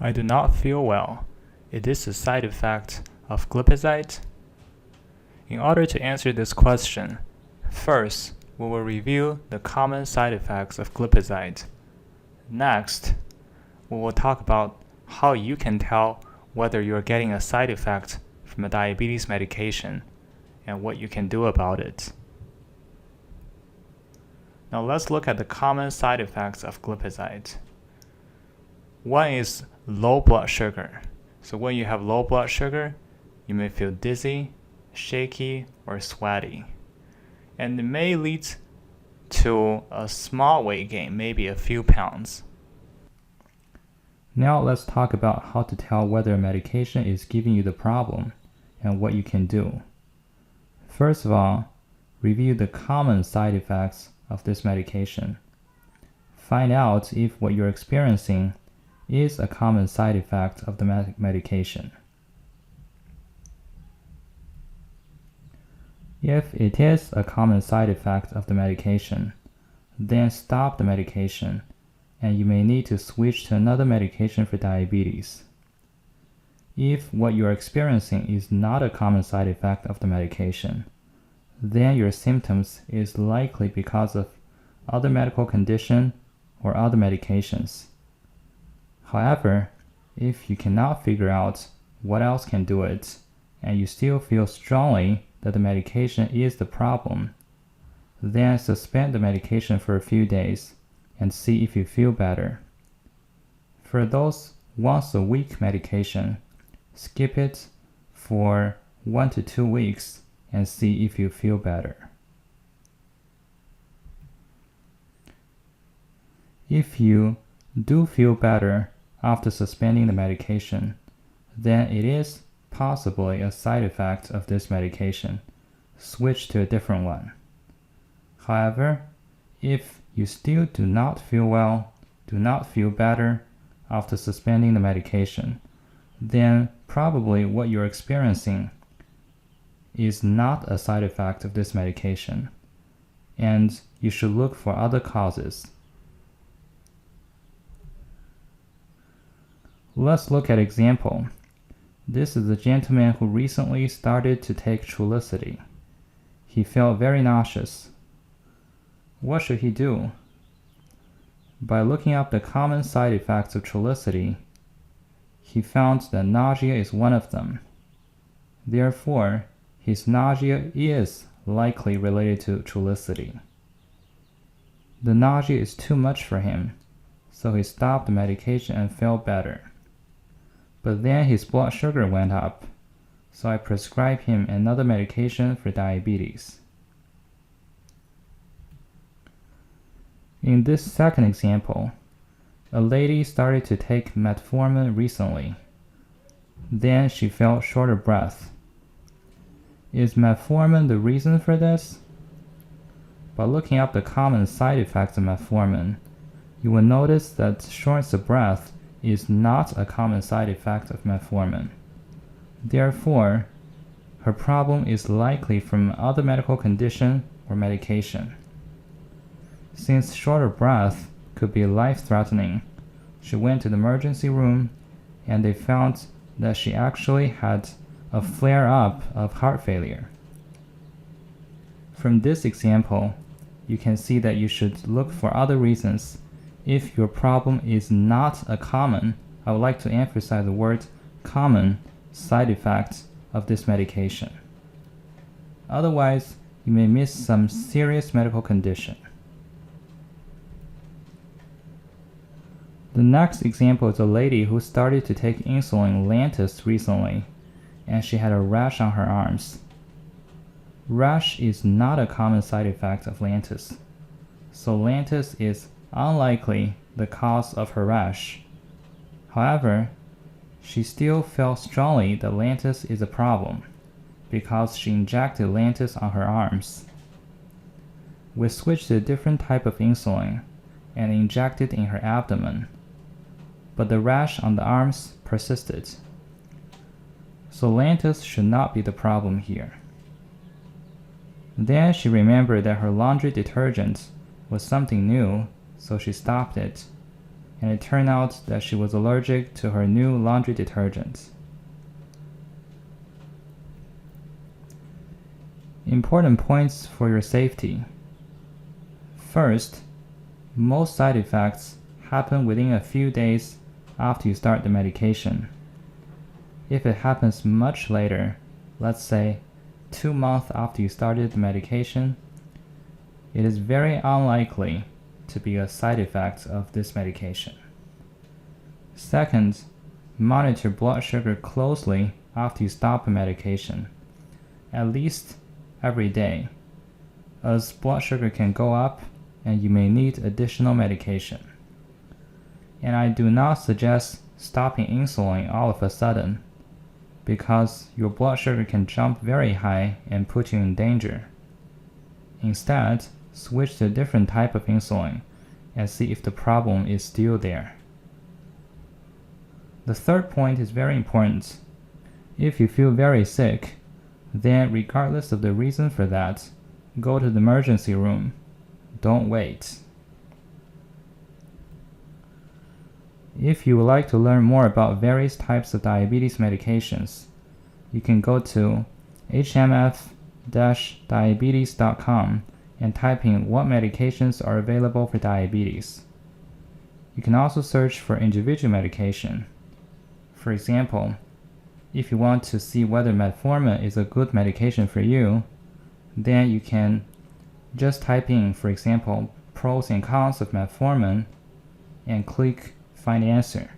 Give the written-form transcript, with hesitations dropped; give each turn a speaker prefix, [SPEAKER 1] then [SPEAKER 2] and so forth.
[SPEAKER 1] I do not feel well. Is this a side effect of glipizide? In order to answer this question, first, we will review the common side effects of glipizide. Next, we will talk about how you can tell whether you are getting a side effect from a diabetes medication and what you can do about it. Now let's look at the common side effects of glipizide. One is low blood sugar. So when you have low blood sugar, you may feel dizzy, shaky, or sweaty. And it may lead to a small weight gain, maybe a few pounds.
[SPEAKER 2] Now let's talk about how to tell whether a medication is giving you the problem and what you can do. First of all, review the common side effects of this medication. Find out if what you're experiencing is a common side effect of the medication. If it is a common side effect of the medication, then stop the medication, and you may need to switch to another medication for diabetes. If what you are experiencing is not a common side effect of the medication, then your symptoms is likely because of other medical condition or other medications. However, if you cannot figure out what else can do it, and you still feel strongly that the medication is the problem, then suspend the medication for a few days and see if you feel better. For those once-a-week medication, skip it for 1 to 2 weeks and see if you feel better. If you do feel better after suspending the medication, then it is possibly a side effect of this medication. Switch to a different one. However, if you still do not feel well, do not feel better after suspending the medication, then probably what you're experiencing is not a side effect of this medication, and you should look for other causes. Let's look at example. This is a gentleman who recently started to take Trulicity. He felt very nauseous. What should he do? By looking up the common side effects of Trulicity, he found that nausea is one of them. Therefore, his nausea is likely related to Trulicity. The nausea is too much for him, so he stopped the medication and felt better. But then his blood sugar went up, so I prescribed him another medication for diabetes. In this second example, a lady started to take metformin recently. Then she felt short of breath. Is metformin the reason for this? By looking up the common side effects of metformin, you will notice that shortness of breath is not a common side effect of metformin. Therefore, her problem is likely from other medical condition or medication. Since short of breath could be life-threatening, she went to the emergency room and they found that she actually had a flare-up of heart failure. From this example, you can see that you should look for other reasons. If your problem is not a common, I would like to emphasize the word common, side effect of this medication. Otherwise, you may miss some serious medical condition. The next example is a lady who started to take insulin Lantus recently, and she had a rash on her arms. Rash is not a common side effect of Lantus, so Lantus is unlikely the cause of her rash. However, she still felt strongly that Lantus is a problem because she injected Lantus on her arms. We switched to a different type of insulin and injected in her abdomen, but the rash on the arms persisted. So Lantus should not be the problem here. Then she remembered that her laundry detergent was something new, so she stopped it. and it turned out that she was allergic to her new laundry detergent. Important points for your safety. First, most side effects happen within a few days after you start the medication. If it happens much later, let's say 2 months after you started the medication, it is very unlikely to be a side effect of this medication. Second, monitor blood sugar closely after you stop the medication, at least every day, as blood sugar can go up and you may need additional medication. And I do not suggest stopping insulin all of a sudden, because your blood sugar can jump very high and put you in danger. Instead, switch to a different type of insulin and see if the problem is still there. The third point is very important. If you feel very sick, then regardless of the reason for that, go to the emergency room. Don't wait. If you would like to learn more about various types of diabetes medications, you can go to hmf-diabetes.com and type in what medications are available for diabetes. You can also search for individual medication. For example, if you want to see whether metformin is a good medication for you, then you can just type in, for example, pros and cons of metformin and click Find the answer.